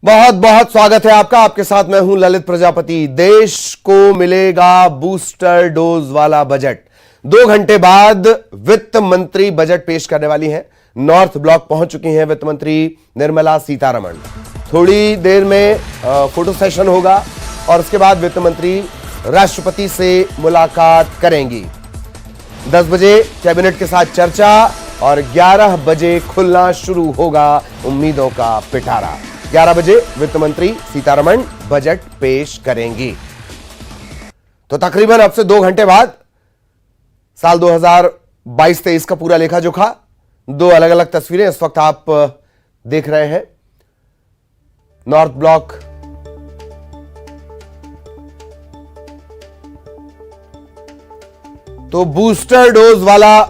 बहुत बहुत स्वागत है आपका। आपके साथ मैं हूं ललित प्रजापति। देश को मिलेगा बूस्टर डोज वाला बजट। 2 घंटे बाद वित्त मंत्री बजट पेश करने वाली हैं। नॉर्थ ब्लॉक पहुंच चुकी हैं वित्त मंत्री निर्मला सीतारमण। थोड़ी देर में फोटो सेशन होगा और उसके बाद वित्त मंत्री राष्ट्रपति से मुलाकात करेंगी। 10 बजे कैबिनेट के साथ चर्चा और 11 बजे खुलना शुरू होगा उम्मीदों का पिटारा। 11 बजे वित्त मंत्री सीतारमण बजट पेश करेंगी। तो तकरीबन अब से 2 घंटे बाद साल 2022-23 का पूरा लेखा जोखा, 2 अलग अलग तस्वीरें इस वक्त आप देख रहे हैं। नॉर्थ ब्लॉक तो बूस्टर डोज वाला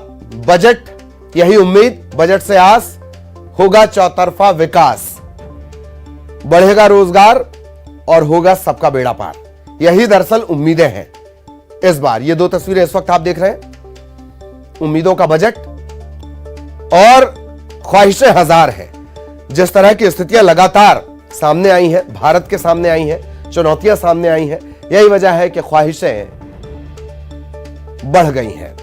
बजट, यही उम्मीद, बजट से आस, होगा चौतरफा विकास, बढ़ेगा रोजगार और होगा सबका बेड़ा पार। यही दरअसल उम्मीदें हैं इस बार। ये 2 तस्वीरें इस वक्त आप देख रहे हैं, उम्मीदों का बजट और ख्वाहिशें हजार हैं। जिस तरह की स्थितियां लगातार सामने आई हैं, भारत के सामने आई हैं, चुनौतियां सामने आई हैं, यही वजह है कि ख्वाहिशें बढ़ गई हैं।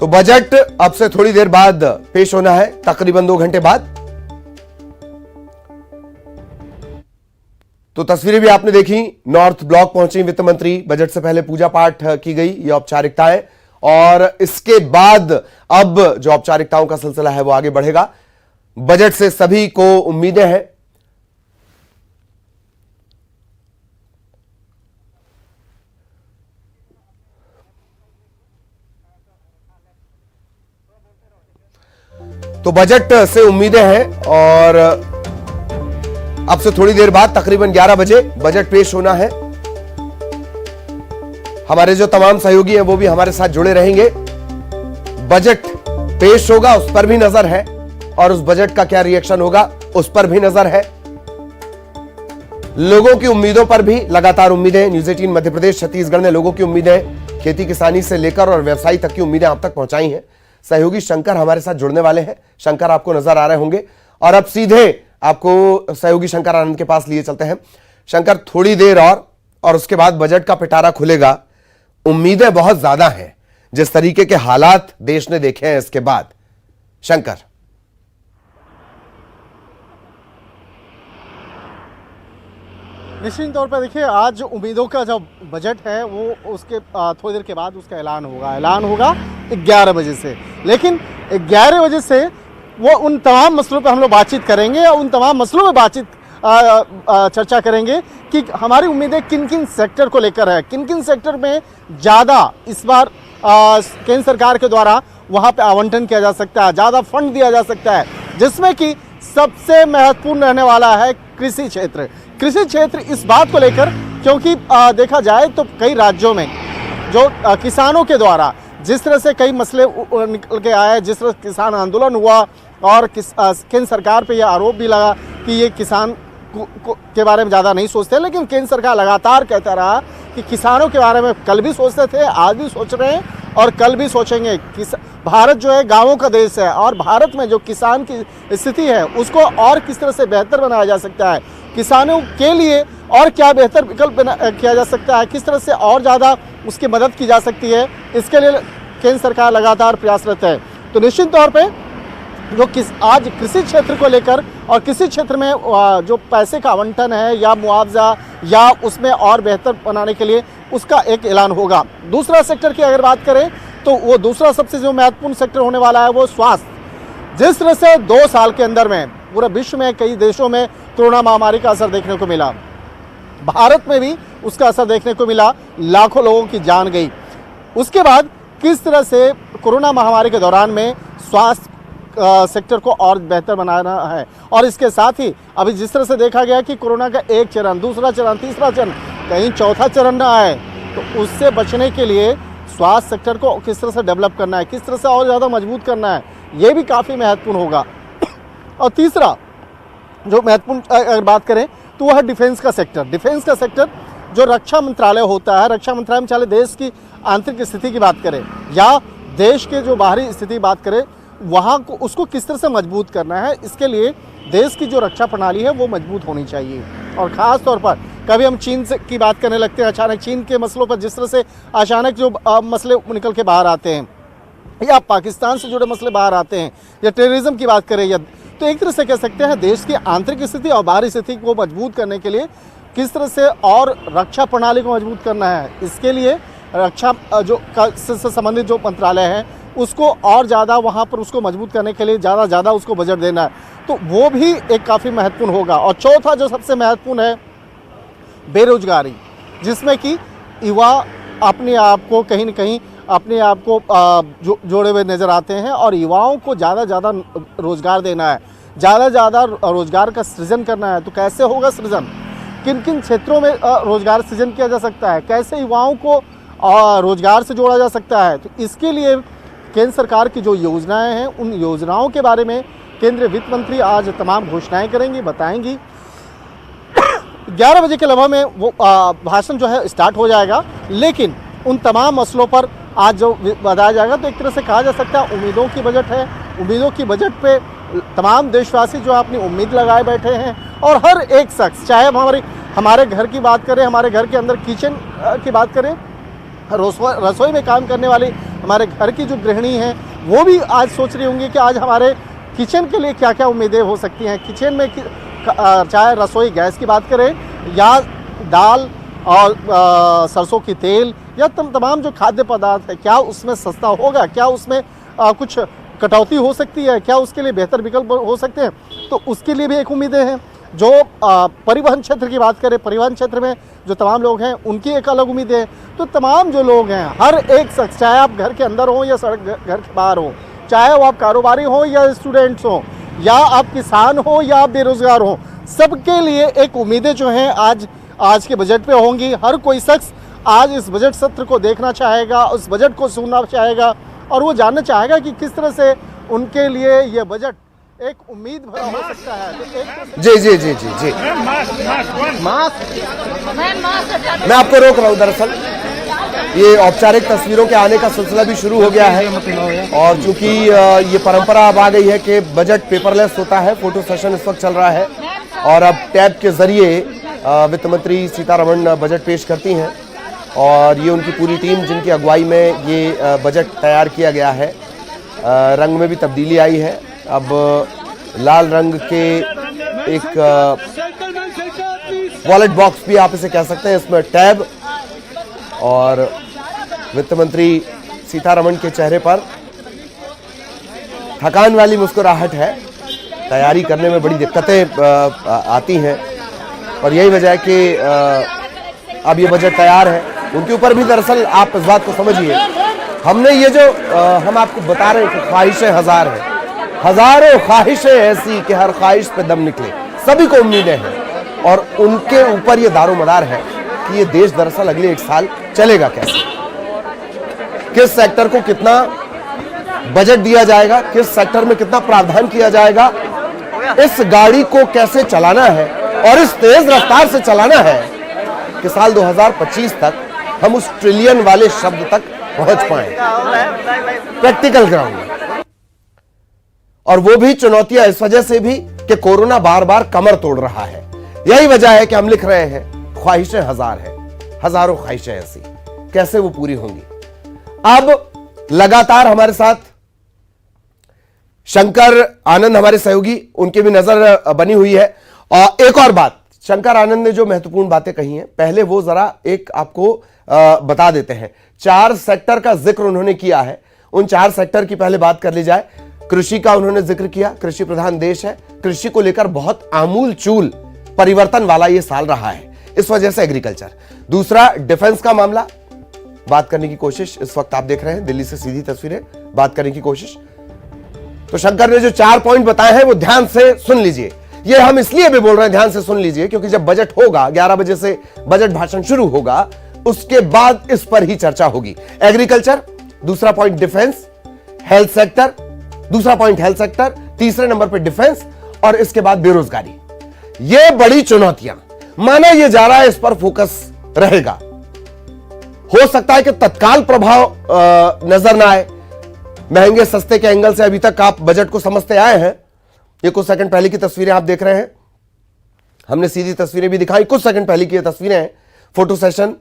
तो बजट अब से थोड़ी देर बाद पेश होना है, तकरीबन 2 घंटे बाद। तो तस्वीरें भी आपने देखी। नॉर्थ ब्लॉक पहुंची वित्त मंत्री, बजट से पहले पूजा पाठ की गई, ये औपचारिकताएं, और इसके बाद अब जो औपचारिकताओं का सिलसिला है वो आगे बढ़ेगा। बजट से सभी को उम्मीदें हैं। तो बजट से उम्मीदें हैं और अब से थोड़ी देर बाद तकरीबन 11 बजे बजट पेश होना है। हमारे जो तमाम सहयोगी हैं वो भी हमारे साथ जुड़े रहेंगे। बजट पेश होगा उस पर भी नजर है और उस बजट का क्या रिएक्शन होगा उस पर भी नजर है। लोगों की उम्मीदों पर भी लगातार उम्मीदें। न्यूज 18 मध्य प्रदेश छत्तीसगढ़ ने लोगों की उम्मीदें, खेती किसानी से लेकर और व्यवसायी तक की उम्मीदें आप तक पहुंचाई हैं। सहयोगी शंकर हमारे साथ जुड़ने वाले हैं। शंकर आपको नजर आ रहे होंगे और अब सीधे आपको सहयोगी शंकर आनंद के पास लिए चलते हैं। शंकर, थोड़ी देर और उसके बाद बजट का पिटारा खुलेगा। उम्मीदें बहुत ज्यादा हैं जिस तरीके के हालात देश ने देखे हैं इसके बाद। शंकर, निश्चित तौर पर देखिए, आज उम्मीदों का जो बजट है वो उसके थोड़ी देर के बाद उसका ऐलान होगा 11 बजे से। लेकिन 11 बजे से वो उन तमाम मसलों पर हम लोग बातचीत करेंगे और उन तमाम मसलों में चर्चा करेंगे कि हमारी उम्मीदें किन किन सेक्टर को लेकर है, किन किन सेक्टर में ज़्यादा इस बार केंद्र सरकार के द्वारा वहाँ पे आवंटन किया जा सकता है, ज़्यादा फंड दिया जा सकता है, जिसमें कि सबसे महत्वपूर्ण रहने वाला है कृषि क्षेत्र। कृषि क्षेत्र इस बात को लेकर क्योंकि देखा जाए तो कई राज्यों में जो किसानों के द्वारा जिस तरह से कई मसले निकल के आए, जिस तरह किसान आंदोलन हुआ और केंद्र सरकार पे यह आरोप भी लगा कि ये किसान के बारे में ज़्यादा नहीं सोचते, लेकिन केंद्र सरकार लगातार कहता रहा कि किसानों के बारे में कल भी सोचते थे, आज भी सोच रहे हैं और कल भी सोचेंगे। भारत जो है गाँवों का देश है और भारत में जो किसान की स्थिति है उसको और किस तरह से बेहतर बनाया जा सकता है, किसानों के लिए और क्या बेहतर विकल्प किया जा सकता है, किस तरह से और ज़्यादा उसकी मदद की जा सकती है, इसके लिए केंद्र सरकार लगातार प्रयासरत है। तो निश्चित तौर पे जो आज कृषि क्षेत्र को लेकर और कृषि क्षेत्र में जो पैसे का आवंटन है या मुआवजा या उसमें और बेहतर बनाने के लिए उसका एक ऐलान होगा। दूसरा सेक्टर की अगर बात करें तो वो दूसरा सबसे जो महत्वपूर्ण सेक्टर होने वाला है वो स्वास्थ्य। जिस तरह से 2 साल के अंदर में पूरे विश्व में कई देशों में कोरोना महामारी का असर देखने को मिला, भारत में भी उसका असर देखने को मिला, लाखों लोगों की जान गई। उसके बाद किस तरह से कोरोना महामारी के दौरान में स्वास्थ्य सेक्टर को और बेहतर बनाना है, और इसके साथ ही अभी जिस तरह से देखा गया कि कोरोना का एक चरण, दूसरा चरण, तीसरा चरण, कहीं चौथा चरण ना आए, तो उससे बचने के लिए स्वास्थ्य सेक्टर को किस तरह से डेवलप करना है, किस तरह से और ज़्यादा मजबूत करना है, ये भी काफ़ी महत्वपूर्ण होगा। और तीसरा जो महत्वपूर्ण अगर बात करें तो वह है डिफेंस का सेक्टर। डिफेंस का सेक्टर जो रक्षा मंत्रालय होता है, रक्षा मंत्रालय में चाहे देश की आंतरिक स्थिति की बात करें या देश के जो बाहरी स्थिति की बात करें, वहाँ को उसको किस तरह से मजबूत करना है, इसके लिए देश की जो रक्षा प्रणाली है वो मजबूत होनी चाहिए। और ख़ास तौर पर कभी हम चीन से की बात करने लगते हैं, अचानक चीन के मसलों पर जिस तरह से अचानक जो मसले निकल के बाहर आते हैं, या पाकिस्तान से जुड़े मसले बाहर आते हैं, या टेररिज्म की बात करें, या तो एक तरह से कह सकते हैं देश की आंतरिक स्थिति और बाहरी स्थिति को मजबूत करने के लिए किस तरह से और रक्षा प्रणाली को मजबूत करना है, इसके लिए रक्षा जो से संबंधित जो मंत्रालय है उसको और ज़्यादा वहाँ पर उसको मजबूत करने के लिए ज़्यादा उसको बजट देना है, तो वो भी एक काफ़ी महत्वपूर्ण होगा। और चौथा जो सबसे महत्वपूर्ण है, बेरोजगारी, जिसमें कि युवा अपने आप को कहीं न कहीं अपने आप को जोड़े हुए नज़र आते हैं, और युवाओं को ज़्यादा रोज़गार देना है, ज़्यादा रोज़गार का सृजन करना है। तो कैसे होगा सृजन, किन किन क्षेत्रों में रोज़गार सृजन किया जा सकता है, कैसे युवाओं को रोज़गार से जोड़ा जा सकता है, तो इसके लिए केंद्र सरकार की जो योजनाएं हैं उन योजनाओं के बारे में केंद्रीय वित्त मंत्री आज तमाम घोषणाएं करेंगी, बताएंगी। 11 बजे के लगभग में वो भाषण जो है स्टार्ट हो जाएगा, लेकिन उन तमाम मसलों पर आज जो बताया जाएगा, तो एक तरह से कहा जा सकता है उम्मीदों की बजट है। उम्मीदों की बजट पे तमाम देशवासी जो अपनी उम्मीद लगाए बैठे हैं, और हर एक शख्स, चाहे हमारे घर की बात करें, हमारे घर के अंदर किचन की बात करें, रसोई में काम करने वाली हमारे घर की जो गृहिणी हैं, वो भी आज सोच रही होंगी कि आज हमारे किचन के लिए क्या क्या उम्मीदें हो सकती हैं। किचन में चाहे रसोई गैस की बात करें, या दाल और सरसों की तेल, या तमाम जो खाद्य पदार्थ है, क्या उसमें सस्ता होगा, क्या उसमें कुछ कटौती हो सकती है, क्या उसके लिए बेहतर विकल्प हो सकते हैं, तो उसके लिए भी एक उम्मीदें हैं। जो परिवहन क्षेत्र की बात करें, परिवहन क्षेत्र में जो तमाम लोग हैं उनकी एक अलग उम्मीदें हैं। तो तमाम जो लोग हैं, हर एक शख्स, चाहे आप घर के अंदर हो या सड़क घर के बाहर हो, चाहे वो आप कारोबारी हो या स्टूडेंट्स हो, या आप किसान हो या आप बेरोजगार हो, सबके लिए एक उम्मीदें जो हैं आज के बजट पे होंगी। हर कोई शख्स आज इस बजट सत्र को देखना चाहेगा, उस बजट को सुनना चाहेगा, और वो जानना चाहेगा कि किस तरह से उनके लिए ये बजट एक उम्मीद भरा हो सकता है। तो एक जी मैं आपको रोक रहा हूं, दरअसल ये औपचारिक तस्वीरों के आने का सिलसिला भी शुरू हो गया है, और चूंकि ये परंपरा अब आ गई है कि बजट पेपरलेस होता है, फोटो सेशन इस वक्त चल रहा है, और अब टैब के जरिए वित्त मंत्री सीतारमण बजट पेश करती हैं, और ये उनकी पूरी टीम जिनकी अगुवाई में ये बजट तैयार किया गया है। रंग में भी तब्दीली आई है, अब लाल रंग के एक वॉलेट बॉक्स भी आप इसे कह सकते हैं, इसमें टैब, और वित्त मंत्री सीतारमण के चेहरे पर थकान वाली मुस्कुराहट है। तैयारी करने में बड़ी दिक्कतें आती हैं, और यही वजह है कि अब ये बजट तैयार है। उनके ऊपर भी दरअसल आप इस बात को समझिए, हमने ये जो हम आपको बता रहे हैं कि ख्वाहिशें हजार हैं, हजारों ख्वाहिशें ऐसी कि हर ख्वाहिश पे दम निकले, सभी को उम्मीदें हैं, और उनके ऊपर ये दारोमदार है कि ये देश दरअसल अगले 1 साल चलेगा कैसे, किस सेक्टर को कितना बजट दिया जाएगा, किस सेक्टर में कितना प्रावधान किया जाएगा, इस गाड़ी को कैसे चलाना है, और इस तेज रफ्तार से चलाना है कि साल 2025 तक हम उस ट्रिलियन वाले शब्द तक पहुंच पाए प्रैक्टिकल ग्राउंड में। और वो भी चुनौतियां इस वजह से भी कि कोरोना बार बार कमर तोड़ रहा है। यही वजह है कि हम लिख रहे हैं ख्वाहिशें हजार हैं, हजारों ख्वाहिशें ऐसी, कैसे वो पूरी होंगी। अब लगातार हमारे साथ शंकर आनंद हमारे सहयोगी, उनकी भी नजर बनी हुई है। और एक और बात, शंकर आनंद ने जो महत्वपूर्ण बातें कही हैं, पहले वो जरा एक आपको बता देते हैं। 4 सेक्टर का जिक्र उन्होंने किया है, उन 4 सेक्टर की पहले बात कर ली जाए। कृषि का उन्होंने जिक्र किया, कृषि प्रधान देश है, कृषि को लेकर बहुत आमूल चूल परिवर्तन वाला ये साल रहा है, इस वजह से एग्रीकल्चर। दूसरा, डिफेंस का मामला बात करने की कोशिश, इस वक्त आप देख रहे हैं दिल्ली से सीधी तस्वीरें, बात करने की कोशिश। तो शंकर ने जो 4 पॉइंट बताए हैं वो ध्यान से सुन लीजिए। ये हम इसलिए भी बोल रहे हैं ध्यान से सुन लीजिए क्योंकि जब बजट होगा, 11 बजे से बजट भाषण शुरू होगा, उसके बाद इस पर ही चर्चा होगी। एग्रीकल्चर, दूसरा पॉइंट डिफेंस, हेल्थ सेक्टर, दूसरा पॉइंट हेल्थ सेक्टर, तीसरे नंबर पर डिफेंस, और इसके बाद बेरोजगारी। ये बड़ी चुनौतियां, माना यह जा रहा है इस पर फोकस रहेगा। हो सकता है कि तत्काल प्रभाव नजर ना आए, महंगे सस्ते के एंगल से अभी तक आप बजट को समझते आए हैं। ये कुछ सेकंड पहले की तस्वीरें आप देख रहे हैं, हमने सीधी तस्वीरें भी दिखाई, कुछ सेकंड पहले की तस्वीरें हैं, फोटो सेशन,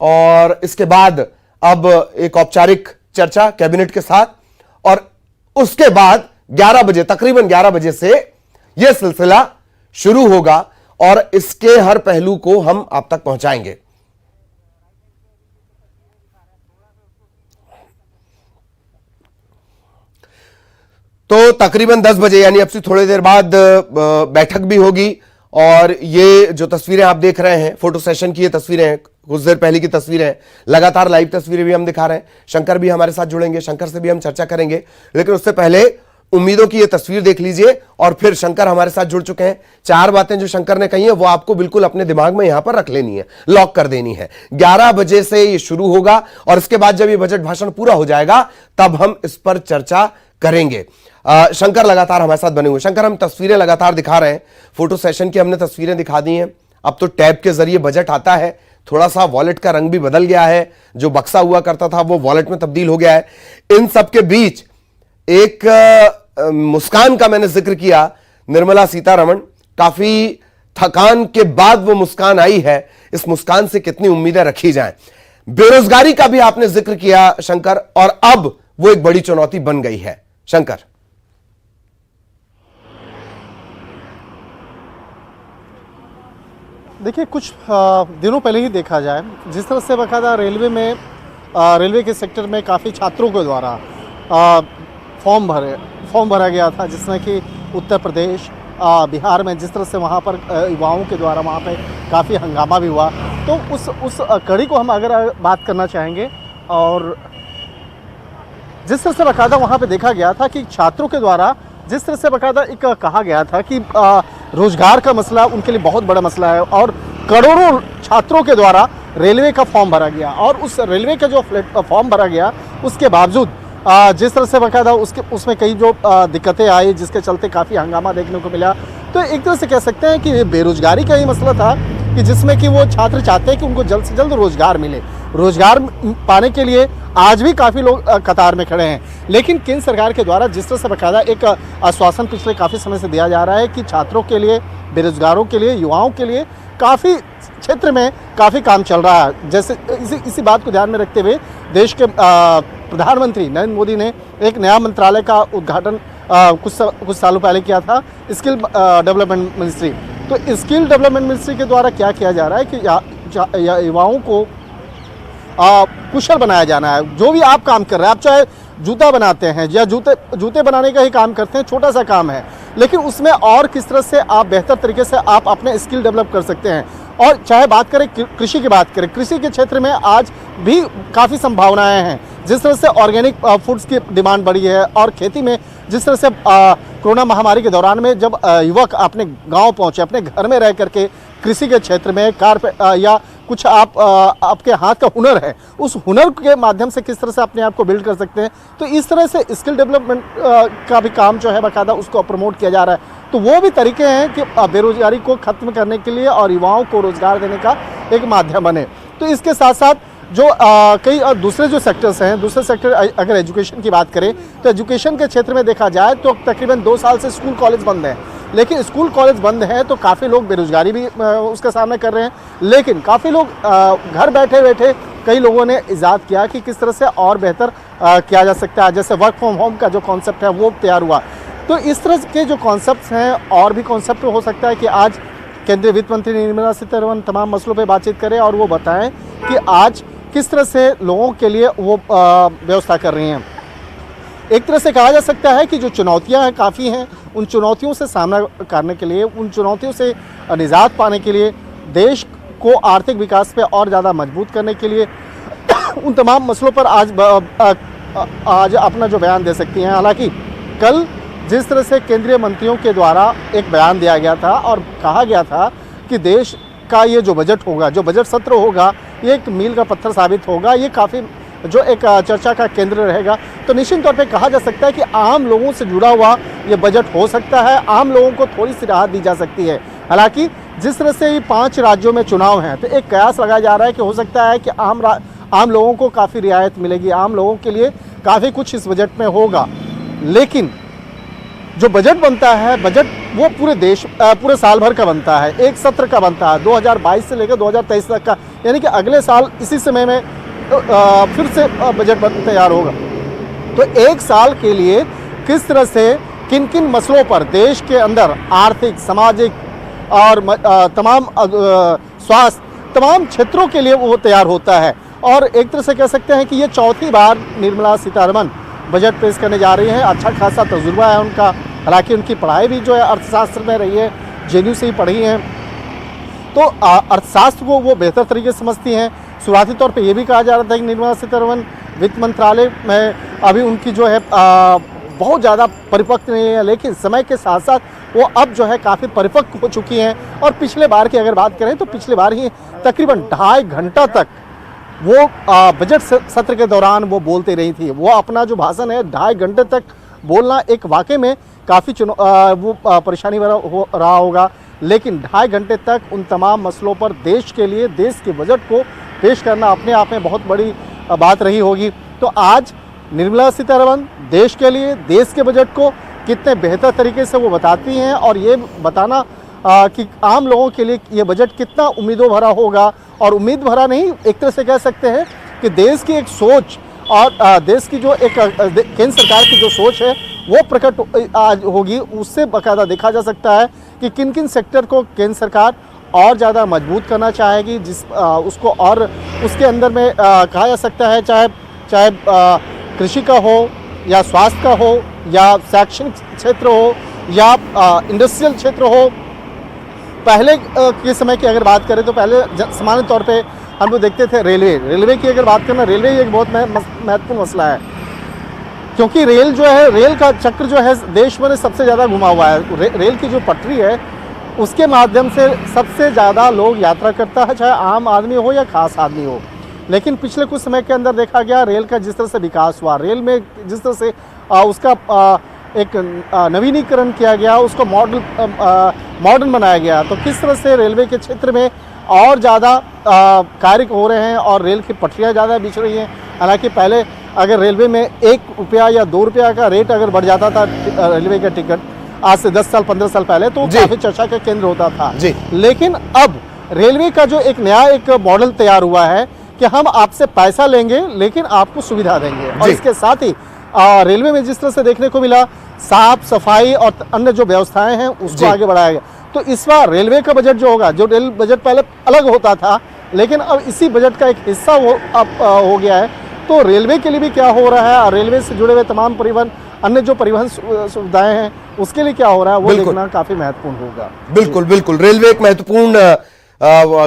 और इसके बाद अब एक औपचारिक चर्चा कैबिनेट के साथ, और उसके बाद 11 बजे, तकरीबन 11 बजे से यह सिलसिला शुरू होगा और इसके हर पहलू को हम आप तक पहुंचाएंगे। तो तकरीबन 10 बजे यानी अब से थोड़ी देर बाद बैठक भी होगी, और ये जो तस्वीरें आप देख रहे हैं फोटो सेशन की, ये तस्वीरें हैं, कुछ देर पहले की तस्वीरें हैं, लगातार लाइव तस्वीरें भी हम दिखा रहे हैं। शंकर भी हमारे साथ जुड़ेंगे, शंकर से भी हम चर्चा करेंगे, लेकिन उससे पहले उम्मीदों की ये तस्वीर देख लीजिए, और फिर शंकर हमारे साथ जुड़ चुके हैं। 4 बातें जो शंकर ने कही है वो आपको बिल्कुल अपने दिमाग में यहां पर रख लेनी है, लॉक कर देनी है। 11 बजे से ये शुरू होगा, और इसके बाद जब ये बजट भाषण पूरा हो जाएगा तब हम इस पर चर्चा करेंगे। शंकर लगातार हमारे साथ बने हुए। शंकर, हम तस्वीरें लगातार दिखा रहे हैं, फोटो सेशन की हमने तस्वीरें दिखा दी हैं, अब तो टैब के जरिए बजट आता है, थोड़ा सा वॉलेट का रंग भी बदल गया है, जो बक्सा हुआ करता था वो वॉलेट में तब्दील हो गया है। इन सब के बीच एक मुस्कान का मैंने जिक्र किया, निर्मला सीतारमण, काफी थकान के बाद वो मुस्कान आई है, इस मुस्कान से कितनी उम्मीदें रखी जाएं। बेरोजगारी का भी आपने जिक्र किया शंकर, और अब वो एक बड़ी चुनौती बन गई है। शंकर, देखिए, कुछ दिनों पहले ही देखा जाए, जिस तरह से बाकायदा रेलवे के सेक्टर में काफ़ी छात्रों के द्वारा फॉर्म भरा गया था, जिसमें कि उत्तर प्रदेश, बिहार में जिस तरह से वहाँ पर युवाओं के द्वारा वहाँ पे काफ़ी हंगामा भी हुआ। तो उस कड़ी को हम अगर बात करना चाहेंगे, और जिस तरह से बाकायदा वहाँ पे देखा गया था कि छात्रों के द्वारा जिस तरह से बाकायदा एक कहा गया था कि रोजगार का मसला उनके लिए बहुत बड़ा मसला है, और करोड़ों छात्रों के द्वारा रेलवे का फॉर्म भरा गया, और उस रेलवे का जो फॉर्म भरा गया उसके बावजूद जिस तरह से बाकायदा उसमें कई जो दिक्कतें आई, जिसके चलते काफ़ी हंगामा देखने को मिला। तो एक तरह से कह सकते हैं कि बेरोजगारी का ही मसला था, कि जिसमें कि वो छात्र चाहते हैं कि उनको जल्द से जल्द रोजगार मिले। रोजगार पाने के लिए आज भी काफ़ी लोग कतार में खड़े हैं, लेकिन केंद्र सरकार के द्वारा जिस तरह से बाकायदा एक आश्वासन पिछले काफ़ी समय से दिया जा रहा है कि छात्रों के लिए, बेरोजगारों के लिए, युवाओं के लिए काफ़ी क्षेत्र में काफ़ी काम चल रहा है। जैसे इसी बात को ध्यान में रखते हुए देश के प्रधानमंत्री नरेंद्र मोदी ने एक नया मंत्रालय का उद्घाटन कुछ सालों पहले किया था, स्किल डेवलपमेंट मिनिस्ट्री। तो स्किल डेवलपमेंट मिनिस्ट्री के द्वारा क्या किया जा रहा है कि युवाओं को कुशल बनाया जाना है। जो भी आप काम कर रहे हैं, आप चाहे जूता बनाते हैं या जूते बनाने का ही काम करते हैं, छोटा सा काम है, लेकिन उसमें और किस तरह से आप बेहतर तरीके से आप अपने स्किल डेवलप कर सकते हैं। और चाहे बात करें कृषि की, बात करें कृषि के क्षेत्र में आज भी काफ़ी संभावनाएं हैं। जिस तरह से ऑर्गेनिक फूड्स की डिमांड बढ़ी है, और खेती में जिस तरह से कोरोना महामारी के दौरान में जब युवक अपने गांव पहुंचे, अपने घर में रह करके कृषि के क्षेत्र में या कुछ आपके हाथ का हुनर है, उस हुनर के माध्यम से किस तरह से अपने आप को बिल्ड कर सकते हैं। तो इस तरह से स्किल डेवलपमेंट का भी काम जो है बाकायदा उसको प्रमोट किया जा रहा है। तो वो भी तरीके हैं कि बेरोजगारी को ख़त्म करने के लिए और युवाओं को रोज़गार देने का एक माध्यम बने। तो इसके साथ साथ जो कई दूसरे जो सेक्टर्स हैं, दूसरे सेक्टर अगर एजुकेशन की बात करें तो एजुकेशन के क्षेत्र में देखा जाए तो तकरीबन 2 साल से स्कूल कॉलेज बंद हैं। लेकिन स्कूल कॉलेज बंद है तो काफ़ी लोग बेरोजगारी भी उसका सामना कर रहे हैं, लेकिन काफ़ी लोग घर बैठे बैठे कई लोगों ने इजाद किया कि किस तरह से और बेहतर किया जा सकता है। जैसे वर्क फ्रॉम होम का जो कॉन्सेप्ट है वो तैयार हुआ। तो इस तरह के जो कॉन्सेप्ट हैं और भी कॉन्सेप्ट हो सकता है कि आज केंद्रीय वित्त मंत्री निर्मला सीतारमण तमाम मसलों पर बातचीत करें और वो बताएं कि आज किस तरह से लोगों के लिए वो व्यवस्था कर रही हैं। एक तरह से कहा जा सकता है कि जो चुनौतियां हैं काफ़ी हैं, उन चुनौतियों से सामना करने के लिए, उन चुनौतियों से निजात पाने के लिए, देश को आर्थिक विकास पे और ज़्यादा मजबूत करने के लिए उन तमाम मसलों पर आज अपना जो बयान दे सकती हैं। हालांकि कल जिस तरह से केंद्रीय मंत्रियों के द्वारा एक बयान दिया गया था और कहा गया था कि देश का ये जो बजट होगा, जो बजट सत्र होगा, ये एक मील का पत्थर साबित होगा, ये काफ़ी जो एक चर्चा का केंद्र रहेगा। तो निश्चित तौर पे कहा जा सकता है कि आम लोगों से जुड़ा हुआ ये बजट हो सकता है, आम लोगों को थोड़ी सी राहत दी जा सकती है। हालांकि जिस तरह से ये 5 राज्यों में चुनाव हैं तो एक कयास लगाया जा रहा है कि हो सकता है कि आम लोगों को काफ़ी रियायत मिलेगी, आम लोगों के लिए काफ़ी कुछ इस बजट में होगा। लेकिन जो बजट बनता है, बजट वो पूरे साल भर का बनता है, एक सत्र का बनता है, 2022 से लेकर 2023 तक का, यानी कि अगले साल इसी समय में फिर से बजट तैयार होगा। तो एक साल के लिए किस तरह से किन किन मसलों पर देश के अंदर आर्थिक, सामाजिक और तमाम स्वास्थ्य, तमाम क्षेत्रों के लिए वो तैयार होता है। और एक तरह से कह सकते हैं कि ये चौथी बार निर्मला सीतारमण बजट पेश करने जा रही हैं। अच्छा खासा तजुर्बा है उनका, हालांकि उनकी पढ़ाई भी जो है अर्थशास्त्र में रही है, जेएनयू से ही पढ़ी हैं, तो अर्थशास्त्र को वो बेहतर तरीके से समझती हैं। शुरुआती तौर पे ये भी कहा जा रहा था कि निर्मला सीतारमण वित्त मंत्रालय में अभी उनकी जो है बहुत ज़्यादा परिपक्व नहीं है, लेकिन समय के साथ साथ वो अब जो है काफ़ी परिपक्व हो चुकी हैं। और पिछले बार की अगर बात करें तो पिछले बार ही तकरीबन 2.5 घंटा तक वो बजट सत्र के दौरान वो बोलते रही थी। वो अपना जो भाषण है 2.5 घंटे तक बोलना एक वाकई में काफ़ी परेशानी वाला हो रहा होगा, लेकिन 2.5 घंटे तक उन तमाम मसलों पर देश के लिए, देश के बजट को पेश करना अपने आप में बहुत बड़ी बात रही होगी। तो आज निर्मला सीतारमण देश के लिए, देश के बजट को कितने बेहतर तरीके से वो बताती हैं, और ये बताना कि आम लोगों के लिए ये बजट कितना उम्मीदों भरा होगा। और उम्मीद भरा नहीं, एक तरह से कह सकते हैं कि देश की एक सोच और देश की जो एक केंद्र सरकार की जो सोच है वो प्रकट आज होगी। उससे बाकायदा देखा जा सकता है कि किन किन सेक्टर को केंद्र सरकार और ज़्यादा मजबूत करना चाहेगी, उसको और उसके अंदर में कहा जा सकता है, चाहे कृषि का हो या स्वास्थ्य का हो या शैक्षणिक क्षेत्र हो या इंडस्ट्रियल क्षेत्र हो। पहले के समय की अगर बात करें तो पहले सामान्य तौर पे हम लोग देखते थे रेलवे की अगर बात करना, रेलवे एक बहुत महत्वपूर्ण मसला है, क्योंकि रेल जो है, रेल का चक्र जो है देश में सबसे ज़्यादा घुमा हुआ है। रेल की जो पटरी है उसके माध्यम से सबसे ज़्यादा लोग यात्रा करता है, चाहे आम आदमी हो या खास आदमी हो। लेकिन पिछले कुछ समय के अंदर देखा गया रेल का जिस तरह से विकास हुआ, रेल में जिस तरह से उसका एक नवीनीकरण किया गया, उसको मॉडर्न बनाया गया, तो किस तरह से रेलवे के क्षेत्र में और ज़्यादा कार्य हो रहे हैं और रेल की पटरियाँ ज़्यादा बिछ रही हैं। हालांकि पहले अगर रेलवे में 1 रुपया या 2 रुपया का रेट अगर बढ़ जाता था रेलवे का टिकट, आज से 10 साल 15 साल पहले, तो काफ़ी चर्चा का केंद्र होता था। लेकिन अब रेलवे का जो एक नया एक मॉडल तैयार हुआ है कि हम आपसे पैसा लेंगे लेकिन आपको सुविधा देंगे। और इसके साथ ही रेलवे में जिस तरह से देखने को मिला, साफ सफाई और अन्य जो व्यवस्थाएं हैं उसको आगे बढ़ाया गया। तो इस बार रेलवे का बजट जो होगा, जो रेल बजट पहले अलग होता था लेकिन अब इसी बजट का एक हिस्सा हो गया है, तो रेलवे के लिए भी क्या हो रहा है और रेलवे से जुड़े हुए तमाम परिवहन, अन्य जो परिवहन सुविधाएं हैं उसके लिए क्या हो रहा है वो देखना काफी महत्वपूर्ण होगा। बिल्कुल बिल्कुल, रेलवे एक महत्वपूर्ण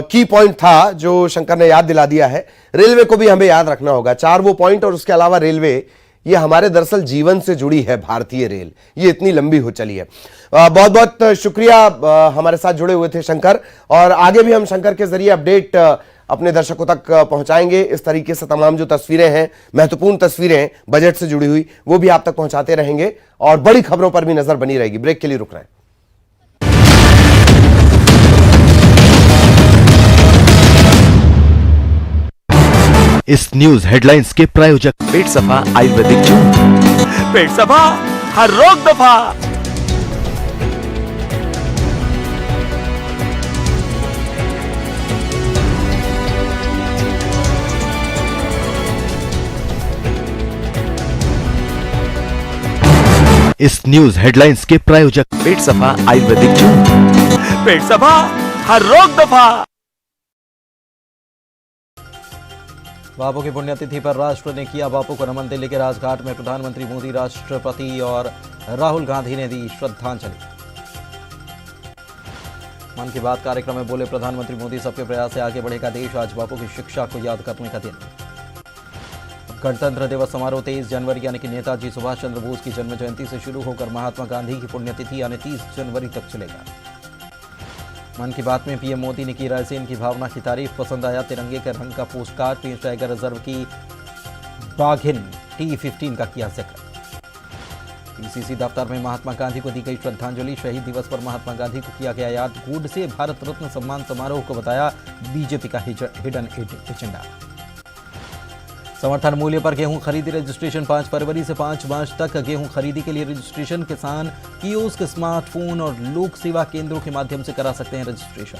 की पॉइंट था जो शंकर ने याद दिला दिया है। रेलवे को भी हमें याद रखना होगा, 4 वो पॉइंट, और उसके अलावा रेलवे ये हमारे दरअसल जीवन से जुड़ी है। भारतीय रेल ये इतनी लंबी हो चली है। बहुत बहुत शुक्रिया, हमारे साथ जुड़े हुए थे शंकर, और आगे भी हम शंकर के जरिए अपडेट अपने दर्शकों तक पहुंचाएंगे। इस तरीके से तमाम जो तस्वीरें हैं, महत्वपूर्ण तस्वीरें बजट से जुड़ी हुई, वो भी आप तक पहुंचाते रहेंगे और बड़ी खबरों पर भी नजर बनी रहेगी। ब्रेक के लिए रुक रहे हैं। इस न्यूज हेडलाइंस के प्रायोजक पेट सफा आयुर्वेदिक जूस, पेट सफा हर रोग दफा। इस न्यूज हेडलाइंस के प्रायोजक पेट सफा आयुर्वेदिक जूस, पेट सफा हर रोग दफा। बापू की पुण्यतिथि पर राष्ट्र ने किया बापू को नमन। दिल्ली के राजघाट में प्रधानमंत्री मोदी, राष्ट्रपति और राहुल गांधी ने दी श्रद्धांजलि। मन की बात कार्यक्रम में बोले प्रधानमंत्री मोदी, सबके प्रयास से आगे बढ़ेगा देश, आज बापू की शिक्षा को याद करने का दिन। गणतंत्र दिवस समारोह 23 जनवरी यानी कि नेताजी सुभाष चंद्र बोस की जन्म जयंती से शुरू होकर महात्मा गांधी की पुण्यतिथि यानी 30 जनवरी तक चलेगा। मन की बात में पीएम मोदी ने की रायसेन की भावना की तारीफ, पसंद आया तिरंगे के रंग का पोस्टकार्ड, पीस टाइगर रिजर्व की बाघिन T15 का किया जिक्र। पीसीसी दफ्तर में महात्मा गांधी को दी गई श्रद्धांजलि, शहीद दिवस पर महात्मा गांधी को किया गया याद, गोडसे भारत रत्न सम्मान समारोह को बताया बीजेपी का हिडन एजेंडा। समर्थन मूल्य पर गेहूं खरीदी रजिस्ट्रेशन 5 फरवरी से 5 मार्च तक। गेहूं खरीदी के लिए रजिस्ट्रेशन किसान कियोस्क, स्मार्टफोन और लोक सेवा केंद्रों के माध्यम से करा सकते हैं रजिस्ट्रेशन।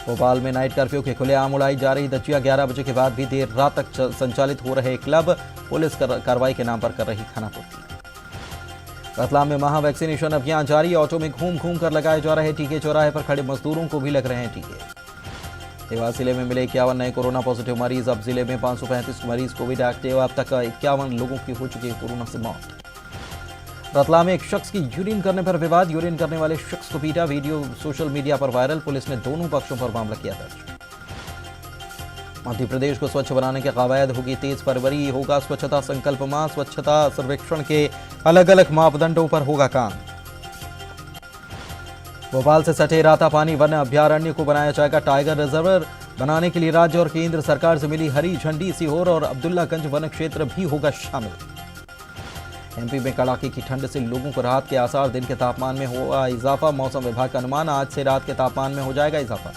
भोपाल में नाइट कर्फ्यू के खुलेआम उड़ाई जा रही धज्जियां। 11 बजे के बाद भी देर रात तक संचालित हो रहे क्लब। पुलिस कार्रवाई के नाम पर कर रही खानापूर्ति। रतलाम में महा वैक्सीनेशन अभियान जारी। ऑटो में घूम घूम कर लगाए जा रहे टीके। चौराहे पर खड़े मजदूरों को भी लग रहे हैं टीके। देवास जिले में मिले 51 नए कोरोना पॉजिटिव मरीज। अब जिले में 535 मरीज कोविड एक्टिव। अब तक 51 लोगों की हो चुकी है कोरोना से मौत। रतलाम में एक शख्स की यूरिन करने पर विवाद। यूरिन करने वाले शख्स को पीटा। वीडियो सोशल मीडिया पर वायरल। पुलिस ने दोनों पक्षों पर मामला किया दर्ज। मध्य प्रदेश को स्वच्छ बनाने के कवायद होगी 23 फरवरी। होगा स्वच्छता संकल्प माह। स्वच्छता सर्वेक्षण के अलग अलग मापदंडों पर होगा काम। भोपाल से सटे रातापानी वन अभ्यारण्य को बनाया जाएगा टाइगर रिजर्व। बनाने के लिए राज्य और केंद्र सरकार से मिली हरी झंडी। सीहोर और अब्दुल्लागंज वन क्षेत्र भी होगा शामिल। एमपी में कड़ाके की ठंड से लोगों को राहत के आसार। दिन के तापमान में होगा इजाफा। मौसम विभाग का अनुमान आज से रात के तापमान में हो जाएगा इजाफा।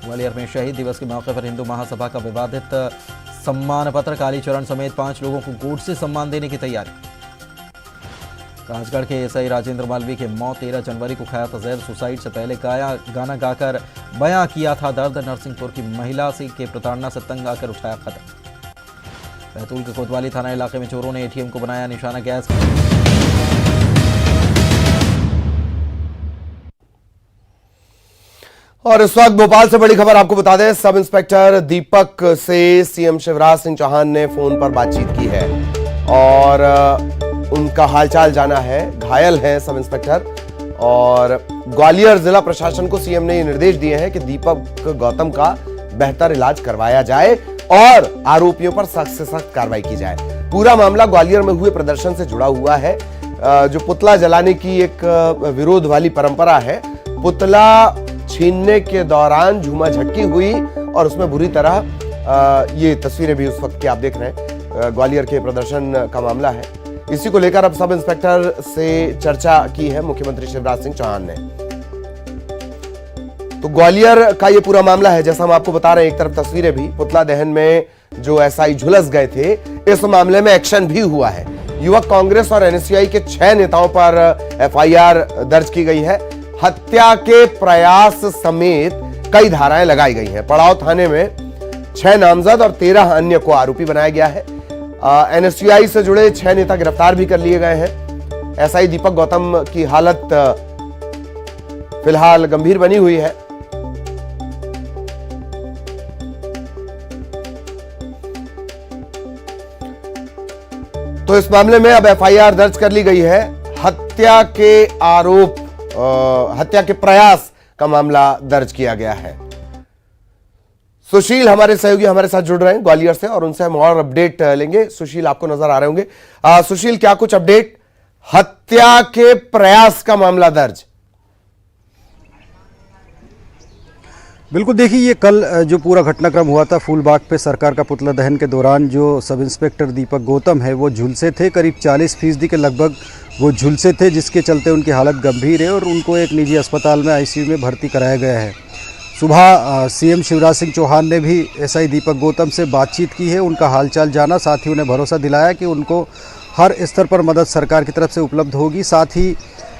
ग्वालियर में शहीद दिवस के मौके पर हिंदू महासभा का विवादित सम्मान पत्र। कालीचरण समेत 5 लोगों को गोड से सम्मान देने की तैयारी। राजगढ़ के एसआई राजेंद्र मालवीय की मौत। 13 जनवरी को खाया था जहर। सुसाइड से पहले गाना गाकर बयां किया था दर्द। नरसिंहपुर की महिला से के प्रताड़ना से तंग आकर उठाया कदम। बैतूल के कोतवाली थाना इलाके में चोरों ने एटीएम को बनाया निशाना। गैस और इस वक्त भोपाल से बड़ी खबर आपको बता दें। सब इंस्पेक्टर दीपक से सीएम शिवराज सिंह चौहान ने फोन पर बातचीत की है और उनका हालचाल जाना है। घायल हैं सब इंस्पेक्टर और ग्वालियर जिला प्रशासन को सीएम ने ये निर्देश दिए हैं कि दीपक गौतम का बेहतर इलाज करवाया जाए और आरोपियों पर सख्त से सख्त कार्रवाई की जाए। पूरा मामला ग्वालियर में हुए प्रदर्शन से जुड़ा हुआ है। जो पुतला जलाने की एक विरोध वाली परंपरा है। पुतला छीनने के दौरान झूमा झटकी हुई और उसमें बुरी तरह ये तस्वीरें भी उस वक्त की आप देख रहे हैं। ग्वालियर के प्रदर्शन का मामला है। इसी को लेकर अब सब इंस्पेक्टर से चर्चा की है मुख्यमंत्री शिवराज सिंह चौहान ने। तो ग्वालियर का ये पूरा मामला है जैसा हम आपको बता रहे हैं। एक तरफ तस्वीरें भी पुतला दहन में जो एसआई झुलस गए थे, इस मामले में एक्शन भी हुआ है। युवक कांग्रेस और एनएसयूआई के 6 नेताओं पर एफआईआर दर्ज की गई है। हत्या के प्रयास समेत कई धाराएं लगाई गई हैं। पड़ाव थाने में 6 नामजद और 13 अन्य को आरोपी बनाया गया है। एनएसयूआई से जुड़े 6 नेता गिरफ्तार भी कर लिए गए हैं। एसआई दीपक गौतम की हालत फिलहाल गंभीर बनी हुई है। तो इस मामले में अब एफआईआर दर्ज कर ली गई है। हत्या के प्रयास का मामला दर्ज किया गया है। सुशील हमारे सहयोगी हमारे साथ जुड़ रहे हैं ग्वालियर से और उनसे हम और अपडेट लेंगे। सुशील आपको नजर आ रहे होंगे। सुशील क्या कुछ अपडेट? हत्या के प्रयास का मामला दर्ज। बिल्कुल, देखिए ये कल जो पूरा घटनाक्रम हुआ था फूलबाग पे सरकार का पुतला दहन के दौरान जो सब इंस्पेक्टर दीपक गौतम है वो झुलसे थे। करीब 40% के लगभग वो झुलसे थे, जिसके चलते उनकी हालत गंभीर है और उनको एक निजी अस्पताल में आईसीयू में भर्ती कराया गया है। सुबह सीएम शिवराज सिंह चौहान ने भी एसआई दीपक गौतम से बातचीत की है, उनका हालचाल जाना, साथ ही उन्हें भरोसा दिलाया कि उनको हर स्तर पर मदद सरकार की तरफ से उपलब्ध होगी। साथ ही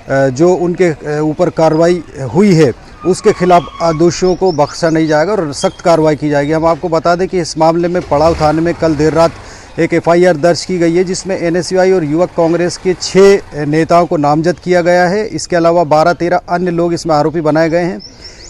जो उनके ऊपर कार्रवाई हुई है उसके खिलाफ दोषियों को बख्शा नहीं जाएगा और सख्त कार्रवाई की जाएगी। हम आपको बता दें कि इस मामले में पड़ाव थाने में कल देर रात एक एफआईआर दर्ज की गई है, जिसमें एनएसयूआई और युवक कांग्रेस के 6 नेताओं को नामजद किया गया है। इसके अलावा 12-13 अन्य लोग इसमें आरोपी बनाए गए हैं।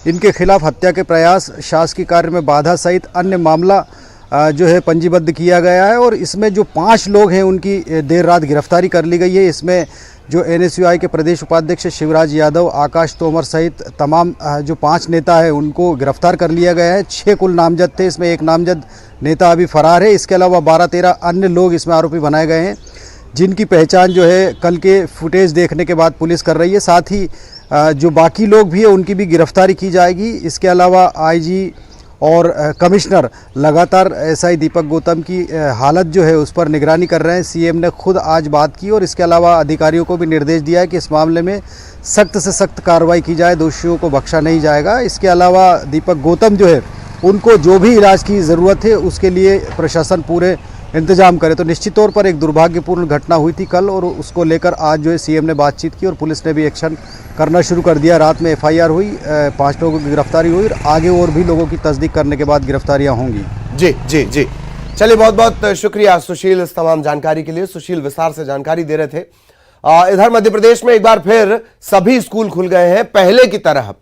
इनके खिलाफ हत्या के प्रयास, शासकीय कार्य में बाधा सहित अन्य मामला जो है पंजीबद्ध किया गया है और इसमें जो 5 लोग हैं उनकी देर रात गिरफ्तारी कर ली गई है। इसमें जो एनएसयूआई के प्रदेश उपाध्यक्ष शिवराज यादव, आकाश तोमर सहित तमाम जो 5 नेता हैं उनको गिरफ्तार कर लिया गया है। 6 कुल नामजद थे, इसमें एक नामजद नेता अभी फरार है। इसके अलावा 12-13 अन्य लोग इसमें आरोपी बनाए गए हैं, जिनकी पहचान जो है कल के फुटेज देखने के बाद पुलिस कर रही है। साथ ही जो बाकी लोग भी है उनकी भी गिरफ्तारी की जाएगी। इसके अलावा आईजी और कमिश्नर लगातार एसआई दीपक गौतम की हालत जो है उस पर निगरानी कर रहे हैं। सीएम ने खुद आज बात की और इसके अलावा अधिकारियों को भी निर्देश दिया है कि इस मामले में सख्त से सख्त कार्रवाई की जाए, दोषियों को बख्शा नहीं जाएगा। इसके अलावा दीपक गौतम जो है उनको जो भी इलाज की ज़रूरत है उसके लिए प्रशासन पूरे इंतजाम करे। तो निश्चित तौर पर एक दुर्भाग्यपूर्ण घटना हुई थी कल, और उसको लेकर आज जो है सीएम ने बातचीत की और पुलिस ने भी एक्शन करना शुरू कर दिया। रात में एफआईआर हुई, 5 लोगों की गिरफ्तारी हुई और आगे और भी लोगों की तस्दीक करने के बाद गिरफ्तारियां होंगी। जी जी जी, चलिए बहुत बहुत शुक्रिया सुशील इस तमाम जानकारी के लिए। सुशील विस्तार से जानकारी दे रहे थे। इधर मध्य प्रदेश में एक बार फिर सभी स्कूल खुल गए हैं पहले की तरह।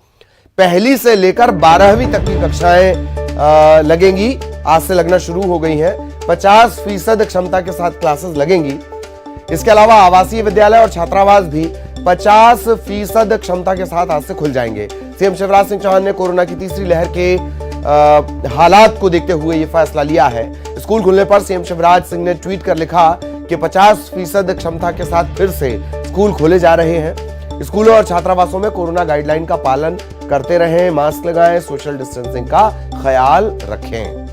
पहली से लेकर 12वीं तक की कक्षाएं लगेंगी, आज से लगना शुरू हो गई हैं। 50% क्षमता के साथ क्लासेस लगेंगी। इसके अलावा आवासीय विद्यालय और छात्रावास भी 50% क्षमता के साथ आज से खुल जाएंगे। सीएम शिवराज सिंह चौहान ने कोरोना की तीसरी लहर के हालात को देखते हुए यह फैसला लिया है। स्कूल खुलने पर सीएम शिवराज सिंह ने ट्वीट कर लिखा कि 50% क्षमता के साथ फिर से स्कूल खोले जा रहे हैं। स्कूलों और छात्रावासों में कोरोना गाइडलाइन का पालन करते रहें, मास्क लगाएं, सोशल डिस्टेंसिंग का ख्याल रखें।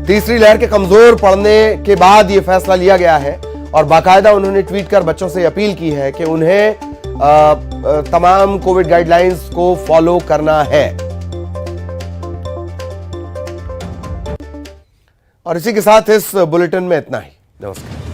तीसरी लहर के कमजोर पड़ने के बाद यह फैसला लिया गया है और बाकायदा उन्होंने ट्वीट कर बच्चों से अपील की है कि उन्हें तमाम कोविड गाइडलाइंस को फॉलो करना है। और इसी के साथ इस बुलेटिन में इतना ही। नमस्कार।